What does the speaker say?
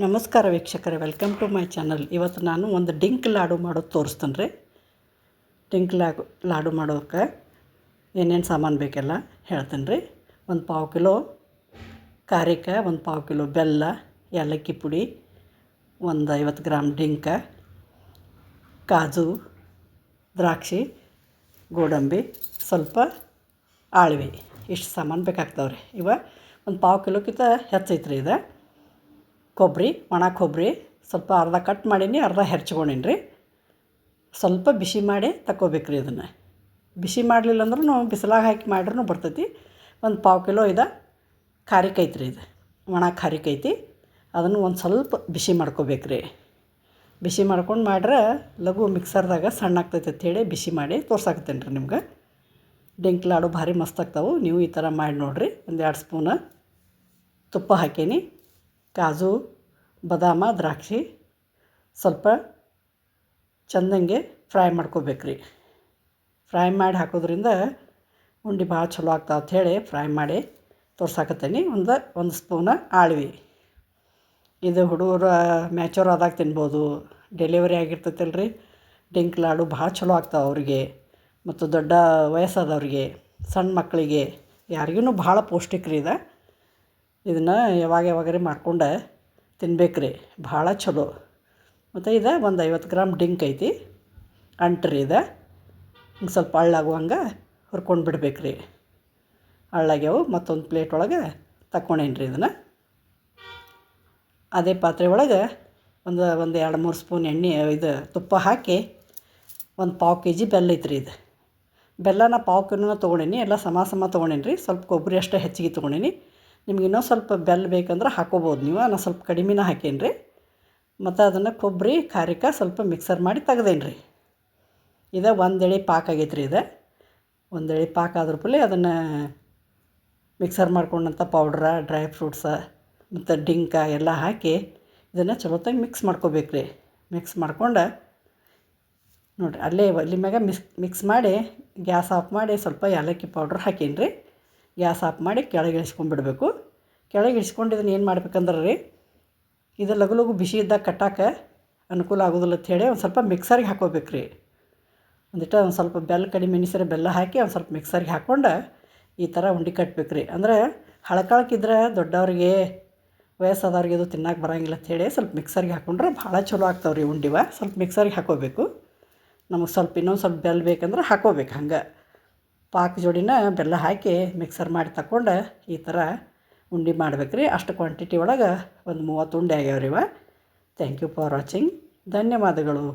ನಮಸ್ಕಾರ ವೀಕ್ಷಕರೇ, welcome to my channel. ಇವತ್ತು ನಾನು ಒಂದು ಡಿಂಕ್ ಲಾಡು ಮಾಡೋದು ತೋರಿಸ್ತೇನೆ ರೀ. ಡಿಂಕ್ ಲಾಡು ಮಾಡೋಕೆ ಏನೇನು ಸಾಮಾನು ಬೇಕೆಲ್ಲ ಹೇಳ್ತೇನೆ ರೀ. ಒಂದು ಪಾವು ಕಿಲೋ ಖಾರಿಕ, ಒಂದು ಪಾವು ಕಿಲೋ ಬೆಲ್ಲ, ಏಲಕ್ಕಿ ಪುಡಿ, ಒಂದು 50 ಗ್ರಾಮ್ ಡಿಂಕ, ಕಾಜು, ದ್ರಾಕ್ಷಿ, ಗೋಡಂಬಿ, ಸ್ವಲ್ಪ ಆಳ್ವಿ, ಇಷ್ಟು ಸಾಮಾನು ಬೇಕಾಗ್ತಾವೆ ರೀ. ಒಂದು ಪಾವು ಕಿಲೋಕ್ಕಿಂತ ಹೆಚ್ಚೈತ್ರಿ ಇದು. ಕೊಬ್ಬರಿ, ಒಣ ಕೊಬ್ಬರಿ ಸ್ವಲ್ಪ ಅರ್ಧ ಕಟ್ ಮಾಡೀನಿ, ಅರ್ಧ ಹೆರ್ಚ್ಕೊಂಡೀನಿ ರೀ. ಸ್ವಲ್ಪ ಬಿಸಿ ಮಾಡಿ ತಗೋಬೇಕ್ರಿ. ಇದನ್ನು ಬಿಸಿ ಮಾಡಲಿಲ್ಲ ಅಂದ್ರೂ ಬಿಸಿಲಾಗ ಹಾಕಿ ಮಾಡ್ರೂ ಬರ್ತೈತಿ. ಒಂದು ಪಾವು ಕಿಲೋ ಖಾರಿಕೈತ್ರಿ. ಇದು ಒಣ ಖಾರಿಕೈತಿ. ಅದನ್ನು ಒಂದು ಸ್ವಲ್ಪ ಬಿಸಿ ಮಾಡ್ಕೋಬೇಕ್ರಿ. ಬಿಸಿ ಮಾಡ್ಕೊಂಡು ಮಾಡ್ರೆ ಲಘು ಮಿಕ್ಸರ್ದಾಗ ಸಣ್ಣ ಆಗ್ತೈತೆ ಅಂಥೇಳಿ ಬಿಸಿ ಮಾಡಿ ತೋರ್ಸಾಕತ್ತೇನೆ ರೀ ನಿಮ್ಗೆ. ಡಿಂಕ್ ಲಾಡು ಭಾರಿ ಮಸ್ತ್ ಆಗ್ತಾವೆ. ನೀವು ಈ ಥರ ಮಾಡಿ ನೋಡಿರಿ. ಒಂದು 2 ಸ್ಪೂನ ತುಪ್ಪ ಹಾಕೀನಿ. ಕಾಜು, ಬಾದಾಮ, ದ್ರಾಕ್ಷಿ ಸ್ವಲ್ಪ ಚೆಂದಂಗೆ ಫ್ರೈ ಮಾಡ್ಕೋಬೇಕ್ರಿ. ಫ್ರೈ ಮಾಡಿ ಹಾಕೋದ್ರಿಂದ ಉಂಡೆ ಭಾಳ ಚಲೋ ಆಗ್ತಾವೆ ಅಂಥೇಳಿ ಫ್ರೈ ಮಾಡಿ ತೋರ್ಸಾಕತ್ತೇನೆ. ಒಂದು ಸ್ಪೂನ ಆಳ್ವಿ. ಇದು ಹುಡುಗರು ಮ್ಯಾಚೂರ್ ಆದಾಗ ತಿನ್ಬೋದು. ಡೆಲಿವರಿ ಆಗಿರ್ತೈತಲ್ಲ ರೀ, ಡಿಂಕ್ ಲಾಡು ಭಾಳ ಚಲೋ ಆಗ್ತಾವೆ ಅವ್ರಿಗೆ, ಮತ್ತು ದೊಡ್ಡ ವಯಸ್ಸಾದವ್ರಿಗೆ, ಸಣ್ಣ ಮಕ್ಕಳಿಗೆ, ಯಾರಿಗೂ ಭಾಳ ಪೌಷ್ಟಿಕ ರೀ ಇದು. ಇದನ್ನು ಯಾವಾಗರೆ ಮಾಡ್ಕೊಂಡು ತಿನ್ಬೇಕ್ರಿ, ಭಾಳ ಚಲೋ. ಮತ್ತು ಒಂದು 50 ಗ್ರಾಮ್ ಡಿಂಕ್ ಐತಿ, ಅಂಟ್ರಿ. ಹಿಂಗೆ ಸ್ವಲ್ಪ ಹಳ್ಳಾಗುವಂಗೆ ಹುರ್ಕೊಂಡು ಬಿಡ್ಬೇಕ್ರಿ. ಹಳ್ಳಾಗ್ಯಾವು. ಮತ್ತೊಂದು ಪ್ಲೇಟ್ ಒಳಗೆ ತಕ್ಕೊಂಡೇನಿ ರೀ. ಇದನ್ನು ಅದೇ ಪಾತ್ರೆ ಒಳಗೆ ಒಂದು 2-3 ಸ್ಪೂನ್ ತುಪ್ಪ ಹಾಕಿ, ಒಂದು ಪಾವು ಕೆಜಿ ಬೆಲ್ಲ ಐತ್ರಿ. ಇದು ಬೆಲ್ಲನ ಪಾವು ಕಿಲೋನ ತೊಗೊಂಡೀನಿ. ಎಲ್ಲ ಸಮ ತೊಗೊಂಡೇನಿ ರೀ. ಸ್ವಲ್ಪ ಕೊಬ್ಬರಿ ಅಷ್ಟೇ ಹೆಚ್ಚಿಗೆ ತೊಗೊಂಡೀನಿ. ನಿಮ್ಗೆ ಇನ್ನೂ ಸ್ವಲ್ಪ ಬೆಲ್ಲ ಬೇಕಂದ್ರೆ ಹಾಕೋಬೋದು ನೀವು. ನಾನು ಸ್ವಲ್ಪ ಕಡಿಮೆನ ಹಾಕೇನಿ ರೀ. ಮತ್ತು ಅದನ್ನು ಕೊಬ್ಬರಿ ಖಾರಿಕ ಸ್ವಲ್ಪ ಮಿಕ್ಸರ್ ಮಾಡಿ ತೆಗ್ದೇನಿ ರೀ. ಒಂದು ಎಳೆ ಪಾಕ ಆಗೈತೆ ರೀ. ಒಂದು ಎಳೆ ಪಾಕ ಆದ್ರ ಪಲ್ಲೆ ಅದನ್ನು ಮಿಕ್ಸರ್ ಮಾಡ್ಕೊಂಡಂಥ ಪೌಡ್ರ, ಡ್ರೈ ಫ್ರೂಟ್ಸ ಮತ್ತು ಡಿಂಕ ಎಲ್ಲ ಹಾಕಿ ಇದನ್ನು ಚಲೋತ್ತಾಗಿ ಮಿಕ್ಸ್ ಮಾಡ್ಕೋಬೇಕ್ರಿ. ಮಿಕ್ಸ್ ಮಾಡ್ಕೊಂಡು ನೋಡಿರಿ, ಅಲ್ಲೇ ಒಲೆ ಮ್ಯಾಗ ಮಿಕ್ಸ್ ಮಾಡಿ ಗ್ಯಾಸ್ ಆಫ್ ಮಾಡಿ ಸ್ವಲ್ಪ ಏಲಕ್ಕಿ ಪೌಡ್ರ್ ಹಾಕೀನಿ ರೀ. ಗ್ಯಾಸ್ ಆಫ್ ಮಾಡಿ ಕೆಳಗೆ ಇಳಿಸ್ಕೊಂಡ್ಬಿಡ್ಬೇಕು. ಕೆಳಗೆ ಇಳಿಸ್ಕೊಂಡು ಇದನ್ನು ಏನು ಮಾಡ್ಬೇಕಂದ್ರೆ ರೀ, ಇದು ಲಘು ಬಿಸಿ ಇದ್ದಾಗ ಕಟ್ಟಾಕ ಅನುಕೂಲ ಆಗೋದಿಲ್ಲ ಅಂಥೇಳಿ ಒಂದು ಸ್ವಲ್ಪ ಮಿಕ್ಸರ್ಗೆ ಹಾಕೋಬೇಕು ರೀ. ಒಂದು ಸ್ವಲ್ಪ ಬೆಲ್ಲ ಕಡಿಮೆ ಎನಿಸಿದ್ರೆ ಬೆಲ್ಲ ಹಾಕಿ ಒಂದು ಸ್ವಲ್ಪ ಮಿಕ್ಸರ್ಗೆ ಹಾಕ್ಕೊಂಡು ಈ ಥರ ಉಂಡೆ ಕಟ್ಬೇಕು ರೀ. ಅಂದರೆ ಹಳಕಳಕ್ಕಿದ್ರೆ ದೊಡ್ಡವ್ರಿಗೆ, ವಯಸ್ಸಾದವ್ರಿಗೆ ಇದು ತಿನ್ನಕ್ಕೆ ಬರೋಂಗಿಲ್ಲ ಅಂಥೇಳಿ ಸ್ವಲ್ಪ ಮಿಕ್ಸರ್ಗೆ ಹಾಕ್ಕೊಂಡ್ರೆ ಭಾಳ ಚಲೋ ಆಗ್ತಾವೆ ರೀ ಉಂಡಿವ. ಸ್ವಲ್ಪ ಮಿಕ್ಸರ್ಗೆ ಹಾಕೋಬೇಕು. ನಮಗೆ ಇನ್ನೊಂದು ಸ್ವಲ್ಪ ಬೆಲ್ಲ ಬೇಕಂದ್ರೆ ಹಾಕೋಬೇಕು. ಹಂಗೆ ಪಾಕ ಜೋಡಿನ ಬೆಲ್ಲ ಹಾಕಿ ಮಿಕ್ಸರ್ ಮಾಡಿ ತಗೊಂಡು ಈ ಥರ ಉಂಡೆ ಮಾಡ್ಬೇಕು ರೀ. ಅಷ್ಟು ಕ್ವಾಂಟಿಟಿ ಒಳಗೆ ಒಂದು 30 ಉಂಡೆ ಆಗ್ಯಾವ ರೀ. Thank you for watching. ಧನ್ಯವಾದಗಳು.